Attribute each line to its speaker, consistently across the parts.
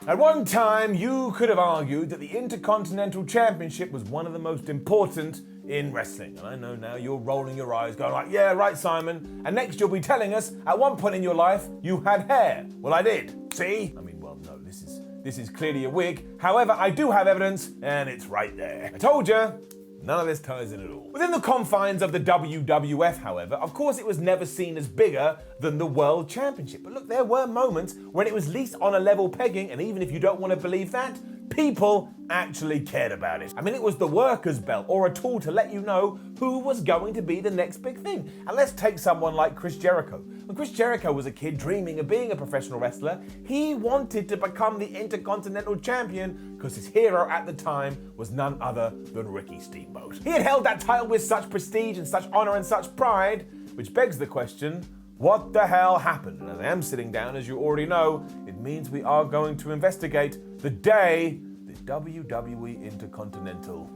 Speaker 1: At one time, you could have argued that the Intercontinental Championship was one of the most important in wrestling. And I know now you're rolling your eyes going like, yeah, right, Simon. And next you'll be telling us at one point in your life you had hair. Well, I did. See? I mean, well, no, this is clearly a wig. However, I do have evidence and it's right there. I told you. None of this ties in at all. Within the confines of the WWF, however, of course it was never seen as bigger than the World Championship. But look, there were moments when it was at least on a level pegging, and even if you don't want to believe that, people actually cared about it. I mean, it was the workers' belt, or a tool to let you know who was going to be the next big thing. And let's take someone like Chris Jericho. When Chris Jericho was a kid dreaming of being a professional wrestler, he wanted to become the Intercontinental Champion because his hero at the time was none other than Ricky Steamboat. He had held that title with such prestige and such honor and such pride, which begs the question, what the hell happened? And as I am sitting down, as you already know, it means we are going to investigate the day the WWE Intercontinental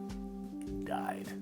Speaker 1: died.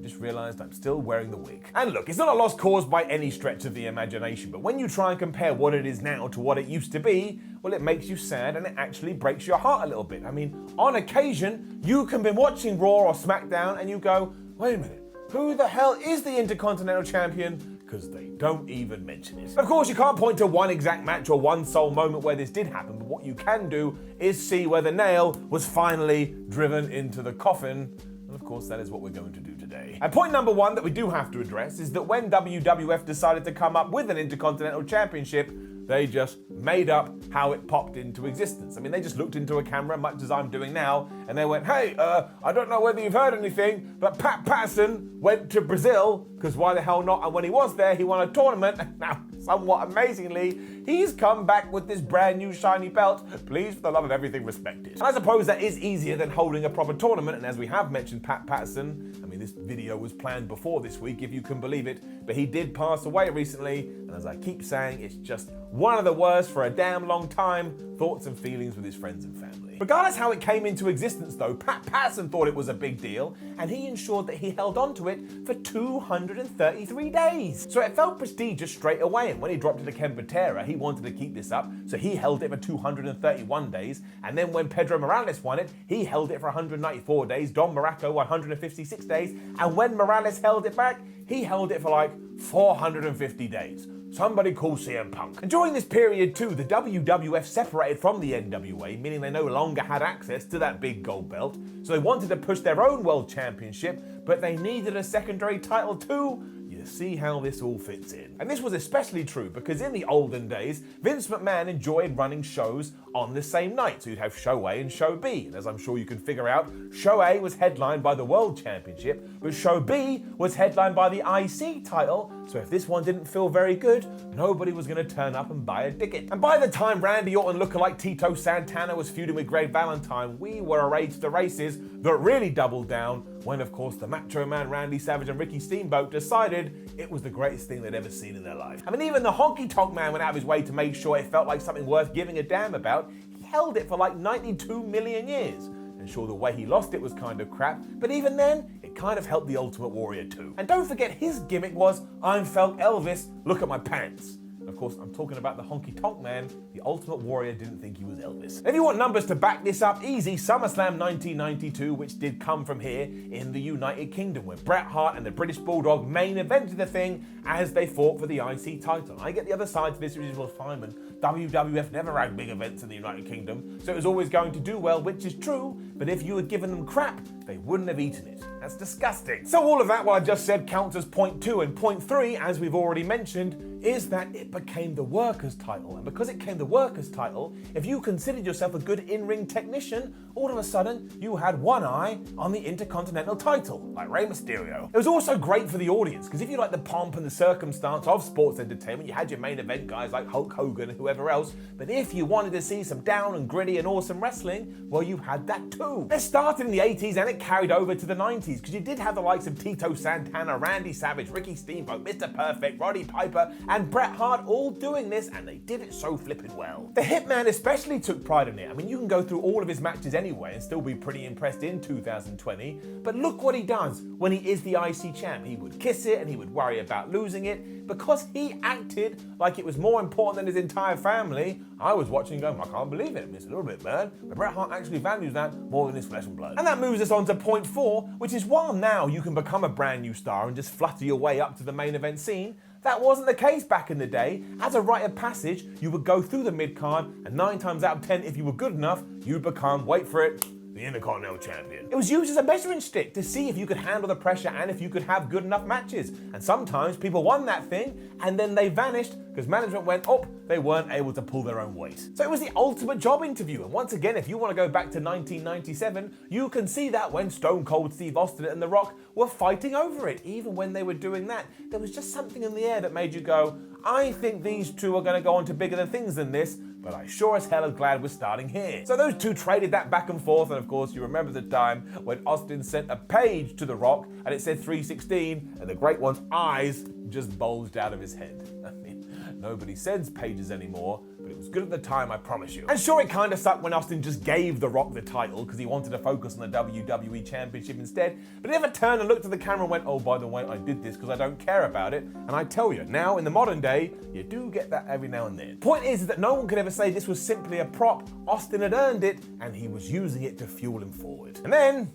Speaker 1: Just realized I'm still wearing the wig. And look, it's not a lost cause by any stretch of the imagination, but when you try and compare what it is now to what it used to be, well, it makes you sad and it actually breaks your heart a little bit. I mean, on occasion, you can be watching Raw or SmackDown and you go, wait a minute, who the hell is the Intercontinental Champion? Because they don't even mention it. Of course, you can't point to one exact match or one sole moment where this did happen, but what you can do is see where the nail was finally driven into the coffin. And of course, that is what we're going to do today. And point number one that we do have to address is that when WWF decided to come up with an Intercontinental Championship, they just made up how it popped into existence. I mean, they just looked into a camera, much as I'm doing now, and they went, hey, I don't know whether you've heard anything, but Pat Patterson went to Brazil, because why the hell not? And when he was there, he won a tournament, and now, somewhat amazingly, he's come back with this brand new shiny belt. Please, for the love of everything, respect it. And I suppose that is easier than holding a proper tournament, and as we have mentioned Pat Patterson, I mean, this video was planned before this week, if you can believe it, but he did pass away recently, and as I keep saying, it's just one of the worst for a damn long time thoughts and feelings with his friends and family. Regardless how it came into existence though, Pat Patterson thought it was a big deal and he ensured that he held on to it for 233 days. So it felt prestigious straight away, and when he dropped it to Ken Patera, he wanted to keep this up, so he held it for 231 days, and then when Pedro Morales won it, he held it for 194 days, Don Muraco 156 days, and when Morales held it back, he held it for like 450 days. Somebody call CM Punk. And during this period too, the WWF separated from the NWA, meaning they no longer had access to that big gold belt. So they wanted to push their own world championship, but they needed a secondary title too. You see how this all fits in. And this was especially true because in the olden days, Vince McMahon enjoyed running shows on the same night. So you'd have show A and show B. And as I'm sure you can figure out, show A was headlined by the World Championship, but show B was headlined by the IC title. So if this one didn't feel very good, nobody was going to turn up and buy a ticket. And by the time Randy Orton lookalike Tito Santana was feuding with Greg Valentine, we were arrayed to the races that really doubled down when, of course, the Macho Man Randy Savage and Ricky Steamboat decided it was the greatest thing they'd ever seen in their life. I mean, even the Honky Tonk Man went out of his way to make sure it felt like something worth giving a damn about. He held it for like 92 million years. And sure, the way he lost it was kind of crap, but even then, it kind of helped the Ultimate Warrior too. And don't forget, his gimmick was, I'm Felt Elvis, look at my pants. Of course, I'm talking about the Honky Tonk Man. The Ultimate Warrior didn't think he was Elvis. If you want numbers to back this up, easy, SummerSlam 1992, which did come from here in the United Kingdom, where Bret Hart and the British Bulldog main evented the thing as they fought for the IC title. I get the other side to this, which is, well, fine, but WWF never had big events in the United Kingdom, so it was always going to do well, which is true, but if you had given them crap, they wouldn't have eaten it. That's disgusting. So all of that, what I just said, counts as point 2, and point 3, as we've already mentioned, is that it became the workers' title. And because it became the workers' title, if you considered yourself a good in-ring technician, all of a sudden you had one eye on the Intercontinental title, like Rey Mysterio. It was also great for the audience, because if you like the pomp and the circumstance of sports entertainment, you had your main event guys like Hulk Hogan and whoever else, but if you wanted to see some down and gritty and awesome wrestling, well, you had that too. This started in the 80s and it it carried over to the 90s, because you did have the likes of Tito Santana, Randy Savage, Ricky Steamboat, Mr. Perfect, Roddy Piper, and Bret Hart all doing this, and they did it so flippin' well. The Hitman especially took pride in it. I mean, you can go through all of his matches anyway and still be pretty impressed in 2020, but look what he does when he is the IC champ. He would kiss it and he would worry about losing it because he acted like it was more important than his entire family. I was watching going, I can't believe it. It's a little bit bad, but Bret Hart actually values that more than his flesh and blood. And that moves us on to point 4, which is while now you can become a brand new star and just flutter your way up to the main event scene, that wasn't the case back in the day. As a rite of passage, you would go through the mid-card, and 9 times out of 10, if you were good enough, you'd become, wait for it, the Intercontinental Champion. It was used as a measuring stick to see if you could handle the pressure and if you could have good enough matches. And sometimes people won that thing and then they vanished because management went, oh, they weren't able to pull their own weight. So it was the ultimate job interview. And once again, if you want to go back to 1997, you can see that when Stone Cold Steve Austin and The Rock were fighting over it. Even when they were doing that, there was just something in the air that made you go, I think these two are going to go on to bigger than things than this, but I sure as hell am glad we're starting here. So those two traded that back and forth, and of course you remember the time when Austin sent a page to The Rock and it said 316, and the Great One's eyes just bulged out of his head. I mean, nobody sends pages anymore, but it was good at the time, I promise you. And sure, it kind of sucked when Austin just gave The Rock the title because he wanted to focus on the WWE Championship instead, but he never turned and looked at the camera and went, oh, by the way, I did this because I don't care about it. And I tell you, now in the modern day, you do get that every now and then. Point is that no one could ever say this was simply a prop. Austin had earned it, and he was using it to fuel him forward. And then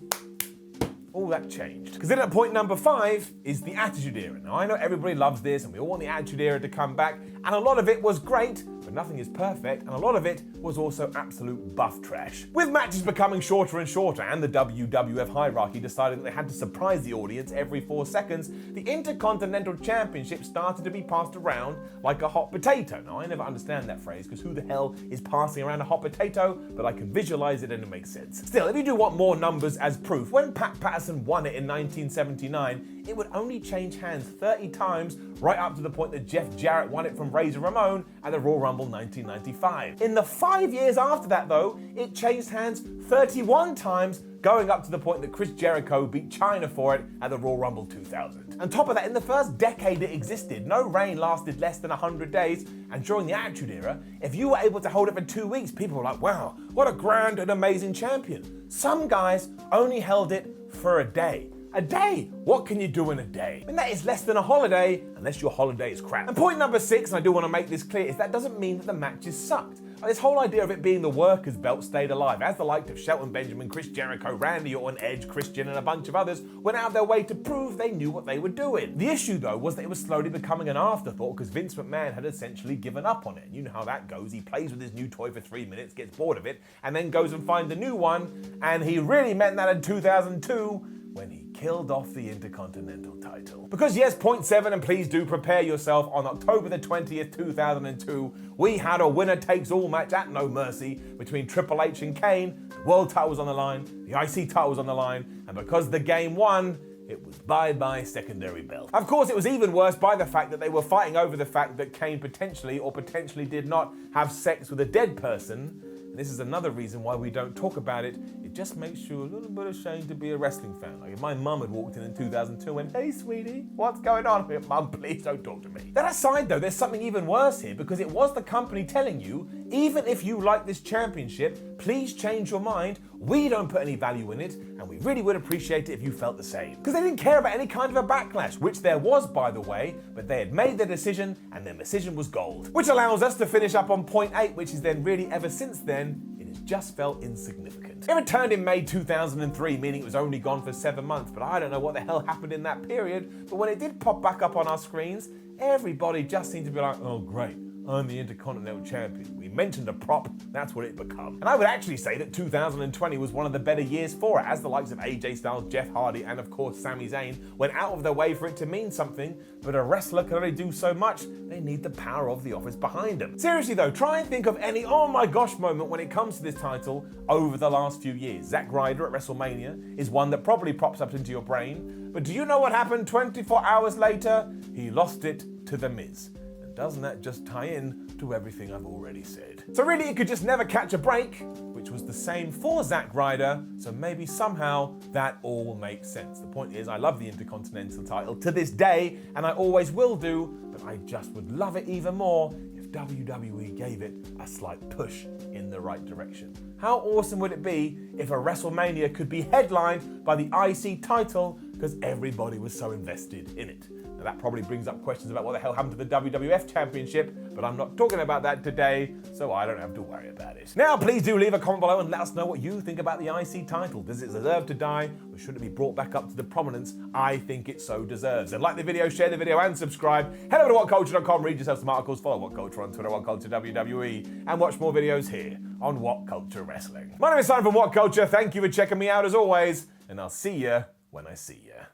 Speaker 1: all that changed. Because then at point number 5 is the Attitude Era. Now I know everybody loves this and we all want the Attitude Era to come back, and a lot of it was great, but nothing is perfect, and a lot of it was also absolute buff trash. With matches becoming shorter and shorter and the WWF hierarchy decided that they had to surprise the audience every 4 seconds, the Intercontinental Championship started to be passed around like a hot potato. Now I never understand that phrase because who the hell is passing around a hot potato, but I can visualize it and it makes sense. Still, if you do want more numbers as proof, when Pat Patterson won it in 1979, it would only change hands 30 times right up to the point that Jeff Jarrett won it from Razor Ramon at the Royal Rumble 1995. In the 5 years after that though, it changed hands 31 times, going up to the point that Chris Jericho beat China for it at the Royal Rumble 2000. On top of that, in the first decade it existed, no reign lasted less than 100 days, and during the Attitude Era, if you were able to hold it for 2 weeks, people were like, wow, what a grand and amazing champion. Some guys only held it for a day. A day? What can you do in a day? I mean, that is less than a holiday, unless your holiday is crap. And point number 6, and I do want to make this clear, is that doesn't mean that the matches sucked. This whole idea of it being the workers' belt stayed alive, as the likes of Shelton Benjamin, Chris Jericho, Randy Orton, Edge, Christian, and a bunch of others went out of their way to prove they knew what they were doing. The issue, though, was that it was slowly becoming an afterthought because Vince McMahon had essentially given up on it. You know how that goes. He plays with his new toy for 3 minutes, gets bored of it, and then goes and finds a new one, and he really meant that in 2002, when he killed off the Intercontinental title. Because yes, point 7, and please do prepare yourself, on October the 20th, 2002, we had a winner-takes-all match at No Mercy between Triple H and Kane. The world title was on the line, the IC title was on the line, and because the game won, it was bye-bye secondary belt. Of course, it was even worse by the fact that they were fighting over the fact that Kane potentially or potentially did not have sex with a dead person. And this is another reason why we don't talk about it. It just makes you a little bit ashamed to be a wrestling fan. Like if my mum had walked in 2002 and went, hey sweetie, what's going on? I went, Mum, please don't talk to me. That aside though, there's something even worse here, because it was the company telling you, even if you like this championship, please change your mind. We don't put any value in it, and we really would appreciate it if you felt the same. Because they didn't care about any kind of a backlash, which there was, by the way, but they had made their decision, and their decision was gold. Which allows us to finish up on point 8, which is then really ever since then, it has just felt insignificant. It returned in May 2003, meaning it was only gone for 7 months, but I don't know what the hell happened in that period, but when it did pop back up on our screens, everybody just seemed to be like, oh great, I'm the Intercontinental Champion. We mentioned a prop, that's what it become. And I would actually say that 2020 was one of the better years for it, as the likes of AJ Styles, Jeff Hardy, and of course Sami Zayn went out of their way for it to mean something, but a wrestler can only do so much. They need the power of the office behind them. Seriously though, try and think of any oh my gosh moment when it comes to this title over the last few years. Zack Ryder at WrestleMania is one that probably pops up into your brain, but do you know what happened 24 hours later? He lost it to The Miz. Doesn't that just tie in to everything I've already said? So really, it could just never catch a break, which was the same for Zack Ryder, so maybe somehow that all makes sense. The point is, I love the Intercontinental title to this day, and I always will do, but I just would love it even more if WWE gave it a slight push in the right direction. How awesome would it be if a WrestleMania could be headlined by the IC title because everybody was so invested in it? Now that probably brings up questions about what the hell happened to the WWF Championship, but I'm not talking about that today, so I don't have to worry about it. Now, please do leave a comment below and let us know what you think about the IC title. Does it deserve to die, or should it be brought back up to the prominence I think it so deserves? And like the video, share the video, and subscribe. Head over to whatculture.com, read yourself some articles, follow What Culture on Twitter, What Culture WWE, and watch more videos here on What Culture Wrestling. My name is Simon from What Culture. Thank you for checking me out as always, and I'll see you when I see you.